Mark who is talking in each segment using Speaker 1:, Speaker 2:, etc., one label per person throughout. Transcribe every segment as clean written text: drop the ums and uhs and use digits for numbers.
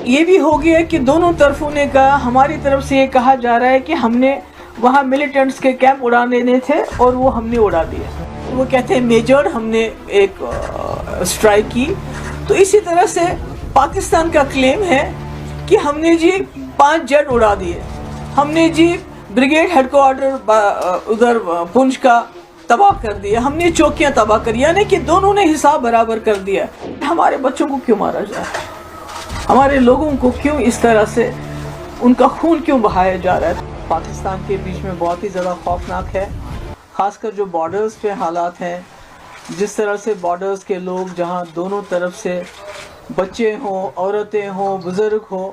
Speaker 1: یہ بھی ہو گیا کہ دونوں طرفوں نے کہا, ہماری طرف سے یہ کہا جا رہا ہے کہ ہم نے وہاں ملیٹنٹس کے کیمپ اڑانے دینے تھے اور وہ ہم نے اڑا دیے. وہ کہتے ہیں میجر ہم نے ایک اسٹرائک کی. تو اسی طرح سے پاکستان کا کلیم ہے کہ ہم نے جی 5 جیٹ اڑا دیے, ہم نے جی بریگیڈ ہیڈ کوارٹر ادھر پنچ کا تباہ کر دیا, ہم نے چوکیاں تباہ کری, یعنی کہ دونوں نے حساب برابر کر دیا. ہمارے بچوں کو کیوں مارا جائے, ہمارے لوگوں کو کیوں اس طرح سے ان کا خون کیوں بہایا جا رہا ہے. پاکستان کے بیچ میں بہت ہی زیادہ خوفناک ہے, خاص کر جو بارڈرز پہ حالات ہیں, جس طرح سے بارڈرز کے لوگ جہاں دونوں طرف سے بچے ہوں, عورتیں ہوں, بزرگ ہوں,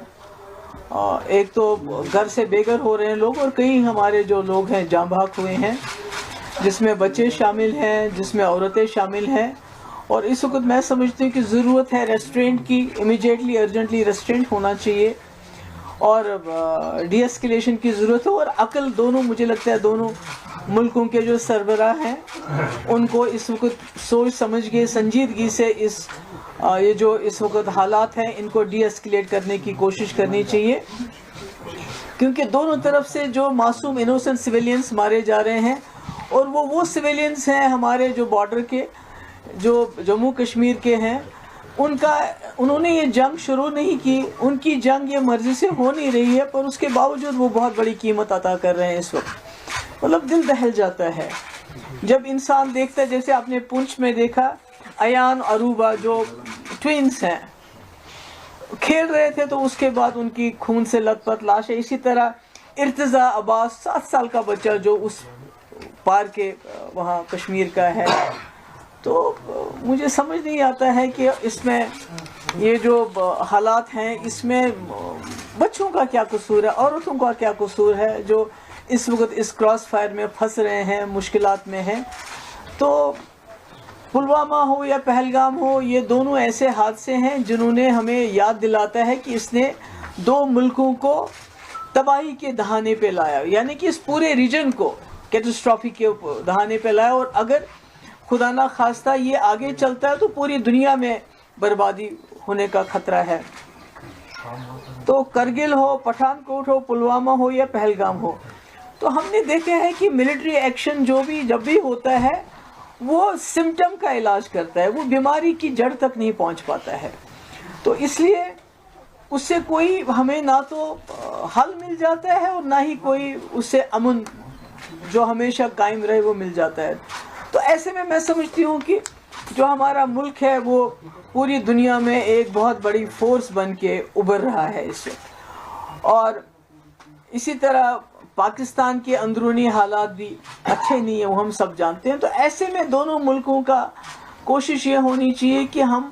Speaker 1: ایک تو گھر سے بے گھر ہو رہے ہیں لوگ, اور کئی ہمارے جو لوگ ہیں جاں بحق ہوئے ہیں, جس میں بچے شامل ہیں, جس میں عورتیں شامل ہیں. اور اس وقت میں سمجھتی ہوں کہ ضرورت ہے ریسٹرینٹ کی, امیجیٹلی ارجنٹلی ریسٹرینٹ ہونا چاہیے, اور ڈی ایسکیلیشن کی ضرورت ہے. اور عقل دونوں, مجھے لگتا ہے دونوں ملکوں کے جو سربراہ ہیں ان کو اس وقت سوچ سمجھ کے سنجیدگی سے یہ جو اس وقت حالات ہیں ان کو ڈی ایسکیلیٹ کرنے کی کوشش کرنی چاہیے, کیونکہ دونوں طرف سے جو معصوم انوسنٹ سویلینز مارے جا رہے ہیں, اور وہ سویلینز ہیں ہمارے جو بارڈر کے, جو جموں کشمیر کے ہیں, انہوں نے یہ جنگ شروع نہیں کی, ان کی جنگ یہ مرضی سے ہو نہیں رہی ہے, پر اس کے باوجود وہ بہت بڑی قیمت عطا کر رہے ہیں اس وقت. مطلب دل دہل جاتا ہے جب انسان دیکھتا ہے, جیسے آپ نے پنچ میں دیکھا ایان عروبہ جو ٹوینز ہیں کھیل رہے تھے, تو اس کے بعد ان کی خون سے لت پت لاش ہے. اسی طرح ارتضا عباس 7 سال کا بچہ جو اس پار کے وہاں کشمیر کا ہے. تو مجھے سمجھ نہیں آتا ہے کہ اس میں یہ جو حالات ہیں اس میں بچوں کا کیا قصور ہے, عورتوں کا کیا قصور ہے, جو اس وقت اس کراس فائر میں پھنس رہے ہیں, مشکلات میں ہیں. تو پلوامہ ہو یا پہلگام ہو, یہ دونوں ایسے حادثے ہیں جنہوں نے ہمیں یاد دلاتا ہے کہ اس نے 2 ملکوں کو تباہی کے دہانے پہ لایا, یعنی کہ اس پورے ریجن کو کیٹاسٹرافی کے دہانے پہ لایا. اور اگر خدا نہ خواستہ یہ آگے چلتا ہے تو پوری دنیا میں بربادی ہونے کا خطرہ ہے. تو کرگل ہو, پٹھان کوٹ ہو, پلوامہ ہو یا پہلگام ہو, تو ہم نے دیکھا ہے کہ ملٹری ایکشن جب بھی ہوتا ہے وہ سمٹم کا علاج کرتا ہے, وہ بیماری کی جڑ تک نہیں پہنچ پاتا ہے. تو اس لیے اس سے کوئی ہمیں نہ تو حل مل جاتا ہے اور نہ ہی کوئی اس سے امن جو ہمیشہ قائم رہے وہ مل جاتا ہے. تو ایسے میں سمجھتی ہوں کہ جو ہمارا ملک ہے وہ پوری دنیا میں ایک بہت بڑی فورس بن کے ابھر رہا ہے اس وقت, اور اسی طرح پاکستان کے اندرونی حالات بھی اچھے نہیں ہیں, وہ ہم سب جانتے ہیں. تو ایسے میں دونوں ملکوں کا کوشش یہ ہونی چاہیے کہ ہم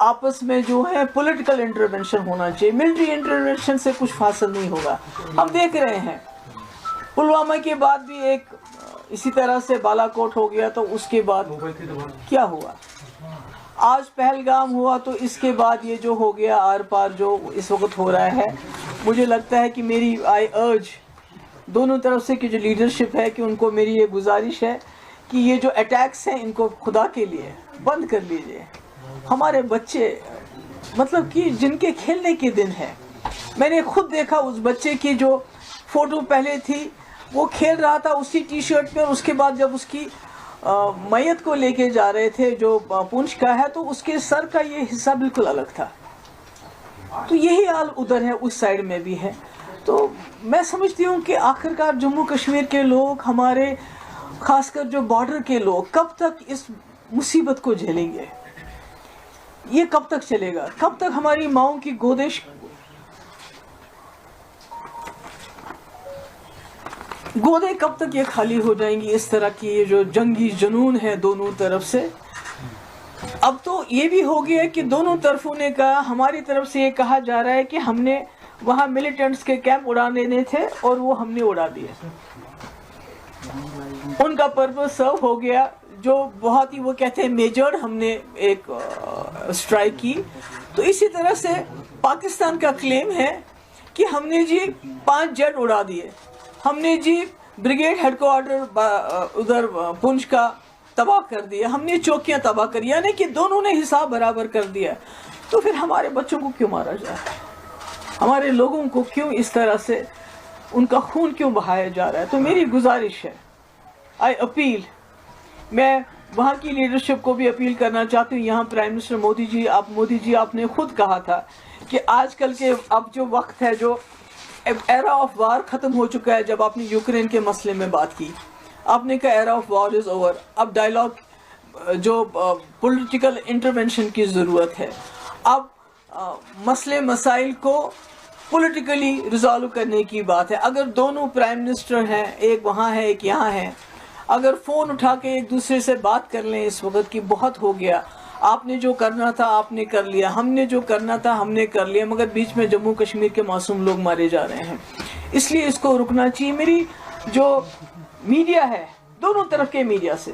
Speaker 1: آپس میں جو ہے پولیٹیکل انٹرونشن ہونا چاہیے, ملٹری انٹرونشن سے کچھ حاصل نہیں ہوگا. ہم دیکھ رہے ہیں پلوامہ کے بعد بھی ایک اسی طرح سے بالا کوٹ ہو گیا, تو اس کے بعد کیا ہوا, آج پہلگام ہوا, تو اس کے بعد یہ جو ہو گیا آر پار جو اس وقت ہو رہا ہے. مجھے لگتا ہے کہ میری آئی ارج دونوں طرف سے کی جو لیڈرشپ ہے کہ ان کو میری یہ گزارش ہے کہ یہ جو اٹیکس ہیں ان کو خدا کے لیے بند کر لیجئے. ہمارے بچے مطلب کہ جن کے کھیلنے کے دن ہیں, میں نے خود دیکھا اس بچے کی جو فوٹو پہلے تھی, وہ کھیل رہا تھا اسی ٹی شرٹ میں, اس کے بعد جب اس کی میت کو لے کے جا رہے تھے جو پونچھ کا ہے, تو اس کے سر کا یہ حصہ بالکل الگ تھا. تو یہی حال ادھر ہے, اس سائڈ میں بھی ہے. تو میں سمجھتی ہوں کہ آخرکار جموں کشمیر کے لوگ, ہمارے خاص کر جو بارڈر کے لوگ, کب تک اس مصیبت کو جھیلیں گے, یہ کب تک چلے گا, کب تک ہماری ماؤں کی گودیں کب تک یہ خالی ہو جائیں گی. اس طرح کی یہ جو جنگی جنون ہے دونوں طرف سے. اب تو یہ بھی ہو گیا کہ دونوں طرفوں نے کہا, ہماری طرف سے یہ کہا جا رہا ہے کہ ہم نے وہاں ملیٹنٹس کے کیمپ اڑانے دینے تھے اور وہ ہم نے اڑا دیے. ان کا پرپس سرو ہو گیا, جو بہت ہی وہ کہتے ہیں میجر ہم نے ایک اسٹرائک کی. تو اسی طرح سے پاکستان کا کلیم ہے کہ ہم نے جی 5 جیٹ اڑا دیے, ہم نے جی بریگیڈ ہیڈ کوارٹر ادھر پنچ کا تباہ کر دیا, ہم نے چوکیاں تباہ کری, یعنی کہ دونوں نے حساب برابر کر دیا. تو پھر ہمارے بچوں کو کیوں مارا جائے, ہمارے لوگوں کو کیوں اس طرح سے ان کا خون کیوں بہایا جا رہا ہے. تو میری گزارش ہے, آئی اپیل, میں وہاں کی لیڈرشپ کو بھی اپیل کرنا چاہتی ہوں. یہاں پرائم منسٹر مودی جی آپ نے خود کہا تھا کہ آج کل کے اب جو وقت ہے, جو ایرا آف وار ختم ہو چکا ہے. جب آپ نے یوکرین کے مسئلے میں بات کی, آپ نے کہا era of war is over, اب ڈائلاگ جو پولیٹیکل انٹرونشن کی ضرورت ہے. اب مسئلے مسائل کو پولیٹیکلی ریزالو کرنے کی بات ہے. اگر دونوں پرائم منسٹر ہیں, ایک وہاں ہے ایک یہاں ہے, اگر فون اٹھا کے ایک دوسرے سے بات کر لیں اس وقت کی بہت ہو گیا. آپ نے جو کرنا تھا آپ نے کر لیا, ہم نے جو کرنا تھا ہم نے کر لیا, مگر بیچ میں جموں کشمیر کے معصوم لوگ مارے جا رہے ہیں. اس لیے اس کو رکنا چاہیے. میری جو میڈیا ہے, دونوں طرف کے میڈیا سے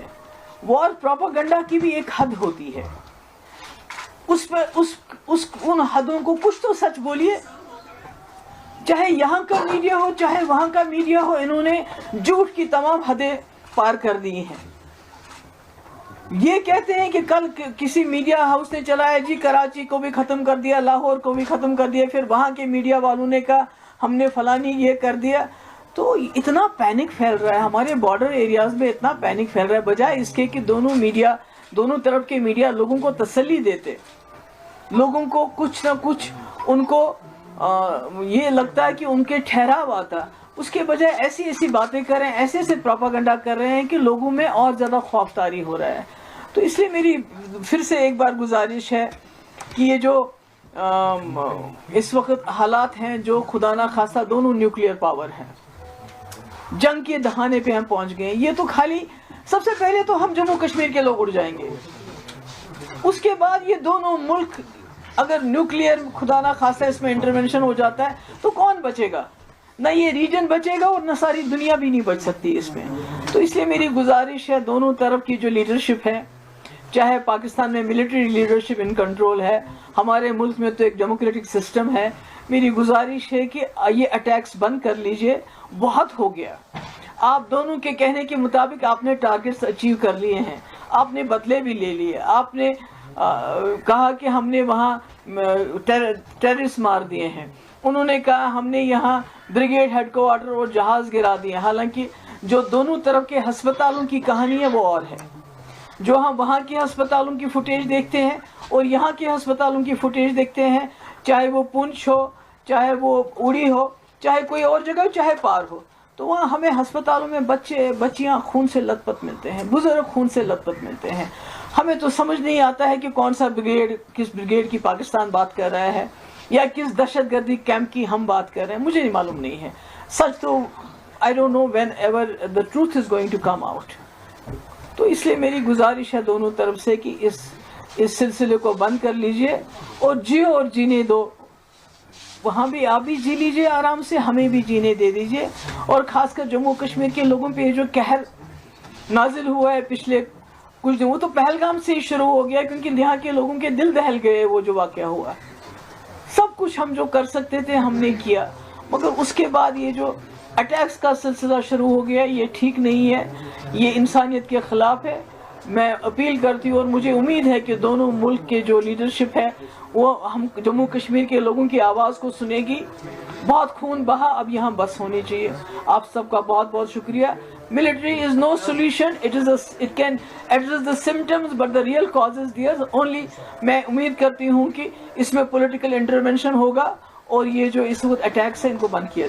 Speaker 1: وار پروپیگنڈا کی بھی ایک حد ہوتی ہے. اس پہ ان حدوں کو کچھ تو سچ بولیے. چاہے یہاں کا میڈیا ہو چاہے وہاں کا میڈیا ہو, انہوں نے جھوٹ کی تمام حدیں پار کر دی ہیں. یہ کہتے ہیں کہ کل کسی میڈیا ہاؤس نے چلایا جی کراچی کو بھی ختم کر دیا, لاہور کو بھی ختم کر دیا, پھر وہاں کے میڈیا والوں نے کہا ہم نے فلانی یہ کر دیا. تو اتنا پینک پھیل رہا ہے ہمارے بارڈر ایریاز میں, اتنا پینک پھیل رہا ہے, بجائے اس کے کہ دونوں طرف کے میڈیا لوگوں کو تسلی دیتے, لوگوں کو کچھ نہ کچھ ان کو یہ لگتا ہے کہ ان کے ٹھہراو آتا, اس کے بجائے ایسی باتیں کر رہے ہیں, ایسے پروپیگنڈا کر رہے ہیں کہ لوگوں میں اور زیادہ خوف طاری ہو رہا ہے. تو اس لیے میری پھر سے ایک بار گزارش ہے کہ یہ جو اس وقت حالات ہیں, جو خدا نہ خواستہ دونوں نیوکلیئر پاور ہیں, جنگ کے دہانے پہ ہم پہنچ گئے ہیں. یہ تو خالی سب سے پہلے تو ہم جموں کشمیر کے لوگ اڑ جائیں گے, اس کے بعد یہ دونوں ملک اگر نیوکلیئر خدا نہ خواستہ اس میں انٹرونشن ہو جاتا ہے تو کون بچے گا؟ نہ یہ ریجن بچے گا اور نہ ساری دنیا بھی نہیں بچ سکتی اس میں. تو اس لیے میری گزارش ہے, دونوں طرف کی جو لیڈرشپ ہے, چاہے پاکستان میں ملٹری لیڈرشپ ان کنٹرول ہے, ہمارے ملک میں تو ایک ڈیموکریٹک سسٹم ہے, میری گزارش ہے کہ یہ اٹیکس بند کر لیجئے, بہت ہو گیا. آپ دونوں کے کہنے کے مطابق آپ نے ٹارگٹس اچیو کر لیے ہیں, آپ نے بدلے بھی لے لیے, آپ نے کہا کہ ہم نے وہاں ٹیررسٹ مار دیے ہیں, انہوں نے کہا ہم نے یہاں بریگیڈ ہیڈ کوارٹر اور جہاز گرا دیے. حالانکہ جو دونوں طرف کے ہسپتالوں کی کہانی ہے وہ اور ہے. جو ہم وہاں کے ہسپتالوں کی فوٹیج دیکھتے ہیں اور یہاں کے ہسپتالوں کی فوٹیج دیکھتے ہیں, چاہے وہ پونچھ ہو, چاہے وہ اڑی ہو, چاہے کوئی اور جگہ ہو, چاہے پار ہو, تو وہاں ہمیں ہسپتالوں میں بچیاں خون سے لت پت ملتے ہیں, بزرگ خون سے لت پت ملتے ہیں. ہمیں تو سمجھ نہیں آتا ہے کہ کون سا بریگیڈ, کس بریگیڈ کی پاکستان بات کر رہا ہے یا کس دہشت گردی کیمپ کی ہم بات کر رہے ہیں, مجھے نہیں معلوم نہیں ہے. سچ تو I don't know whenever the truth is going to come out. تو اس لیے میری گزارش ہے دونوں طرف سے کہ اس سلسلے کو بند کر لیجئے اور جیو اور جینے دو. وہاں بھی آپ بھی جی لیجئے آرام سے, ہمیں بھی جینے دے دیجئے. اور خاص کر جموں کشمیر کے لوگوں پہ جو قہر نازل ہوا ہے پچھلے کچھ دن, وہ تو پہلگام سے ہی شروع ہو گیا, کیونکہ یہاں کے لوگوں کے دل دہل گئے. وہ جو واقعہ ہوا, سب کچھ ہم جو کر سکتے تھے ہم نے کیا, مگر اس کے بعد یہ جو اٹیکس کا سلسلہ شروع ہو گیا, یہ ٹھیک نہیں ہے, یہ انسانیت کے خلاف ہے. میں اپیل کرتی ہوں اور مجھے امید ہے کہ دونوں ملک کے جو لیڈرشپ ہے وہ ہم جموں کشمیر کے لوگوں کی آواز کو سنے گی. بہت خون بہا, اب یہاں بس ہونی چاہیے. آپ سب کا بہت بہت شکریہ. Military is no solution. It is the symptoms, but the real cause is there. Only میں امید کرتی ہوں کہ اس میں پولیٹیکل انٹرونشن ہوگا اور یہ جو اس وقت اٹیکس ہیں ان کو بند کیا جائے.